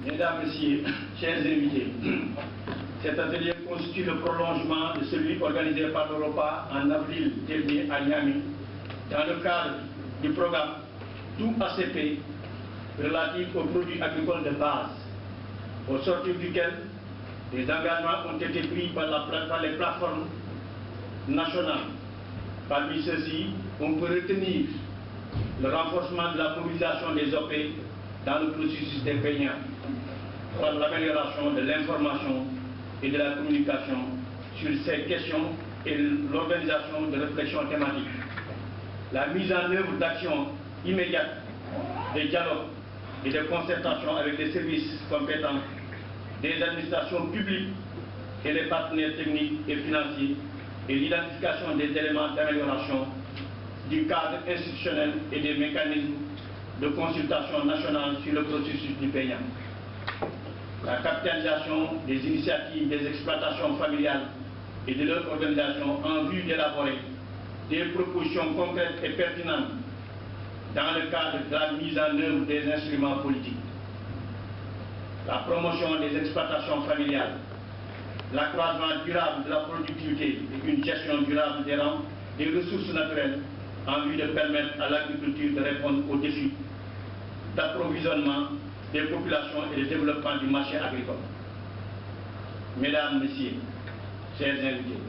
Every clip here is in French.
Mesdames, Messieurs, chers invités, cet atelier constitue le prolongement de celui organisé par l'Europa en avril dernier à Niamey, dans le cadre du programme Tout ACP relatif aux produits agricoles de base, au sortir duquel des engagements ont été pris par les plateformes nationales. Parmi ceux-ci, on peut retenir le renforcement de la mobilisation des OP dans le processus des paiements, par l'amélioration de l'information et de la communication sur ces questions et l'organisation de réflexions thématiques. La mise en œuvre d'actions immédiates, des dialogues et de concertation avec les services compétents, des administrations publiques et les partenaires techniques et financiers, et l'identification des éléments d'amélioration du cadre institutionnel et des mécanismes de consultation nationale sur le processus du paiement. La capitalisation des initiatives des exploitations familiales et de leur organisation en vue d'élaborer des propositions concrètes et pertinentes dans le cadre de la mise en œuvre des instruments politiques. La promotion des exploitations familiales, l'accroissement durable de la productivité et une gestion durable des ressources naturelles en vue de permettre à l'agriculture de répondre aux défis d'approvisionnement des populations et de développement du marché agricole. Mesdames, Messieurs, chers invités,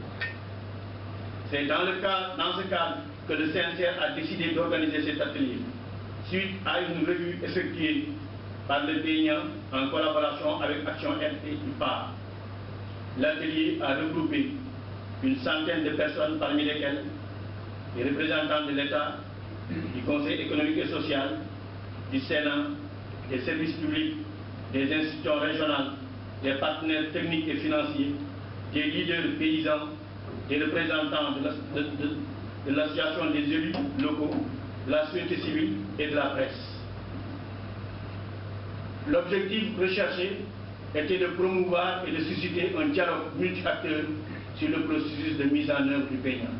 c'est dans ce cadre que le CNCR a décidé d'organiser cet atelier, suite à une revue effectuée par le PIA en collaboration avec Action RT et IPAR. L'atelier a regroupé une centaine de personnes, parmi lesquelles les représentants de l'État, du Conseil économique et social, du Sénat, des services publics, des institutions régionales, des partenaires techniques et financiers, des leaders paysans, des représentants de l'association des élus locaux, de la société civile et de la presse. L'objectif recherché était de promouvoir et de susciter un dialogue multi-acteurs sur le processus de mise en œuvre du paiement.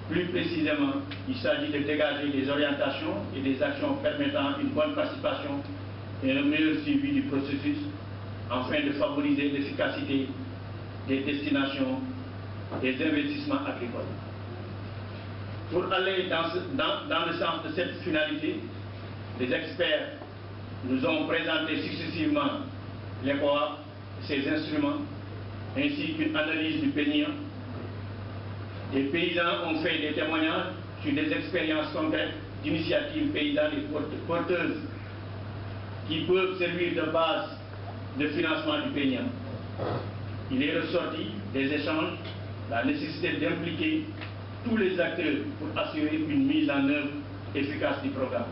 Plus précisément, il s'agit de dégager des orientations et des actions permettant une bonne participation et un meilleur suivi du processus afin de favoriser l'efficacité des destinations des investissements agricoles. Pour aller dans le sens de cette finalité, les experts nous ont présenté successivement les COAP, ses instruments, ainsi qu'une analyse du paiement. Les paysans ont fait des témoignages sur des expériences concrètes d'initiatives paysannes et porteuses qui peuvent servir de base de financement du paiement. Il est ressorti des échanges la nécessité d'impliquer tous les acteurs pour assurer une mise en œuvre efficace du programme.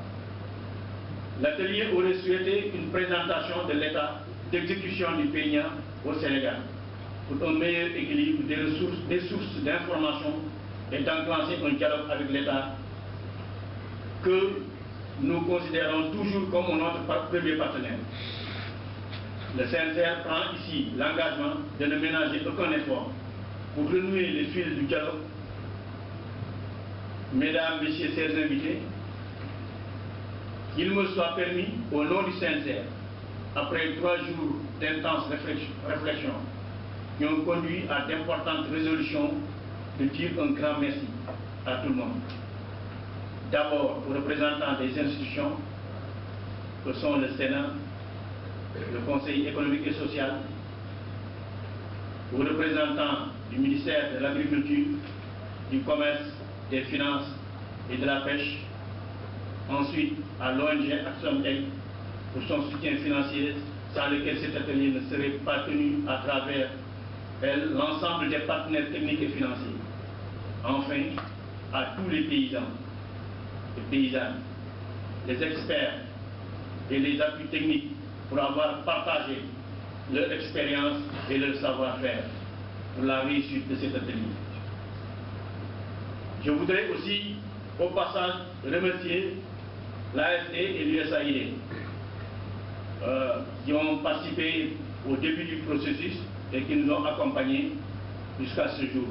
L'atelier aurait souhaité une présentation de l'état d'exécution du paiement au Sénégal pour un meilleur équilibre des sources d'information et d'enclencher un dialogue avec l'État que nous considérons toujours comme notre premier partenaire. Le CNCR prend ici l'engagement de ne ménager aucun effort pour renouer les fils du dialogue. Mesdames, Messieurs, chers invités, qu'il me soit permis, au nom du CNCR, après 3 jours d'intenses réflexions qui ont conduit à d'importantes résolutions, de dire un grand merci à tout le monde. D'abord aux représentants des institutions que sont le Sénat, le Conseil économique et social, aux représentants du ministère de l'Agriculture, du Commerce, des Finances et de la Pêche, ensuite à l'ONG Action Aid pour son soutien financier, sans lequel cet atelier ne serait pas tenu à travers l'ensemble des partenaires techniques et financiers. Enfin, à tous les paysans et paysannes, les experts et les appuis techniques pour avoir partagé leur expérience et leur savoir-faire pour la réussite de cet atelier. Je voudrais aussi, au passage, remercier l'AFD et l'USAID qui ont participé au début du processus et qui nous ont accompagnés jusqu'à ce jour.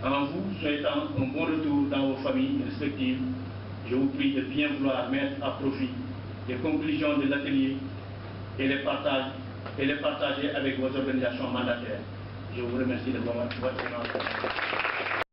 En vous souhaitant un bon retour dans vos familles respectives, je vous prie de bien vouloir mettre à profit les conclusions de l'atelier et les partager avec vos organisations mandataires. Je vous remercie de votre attention.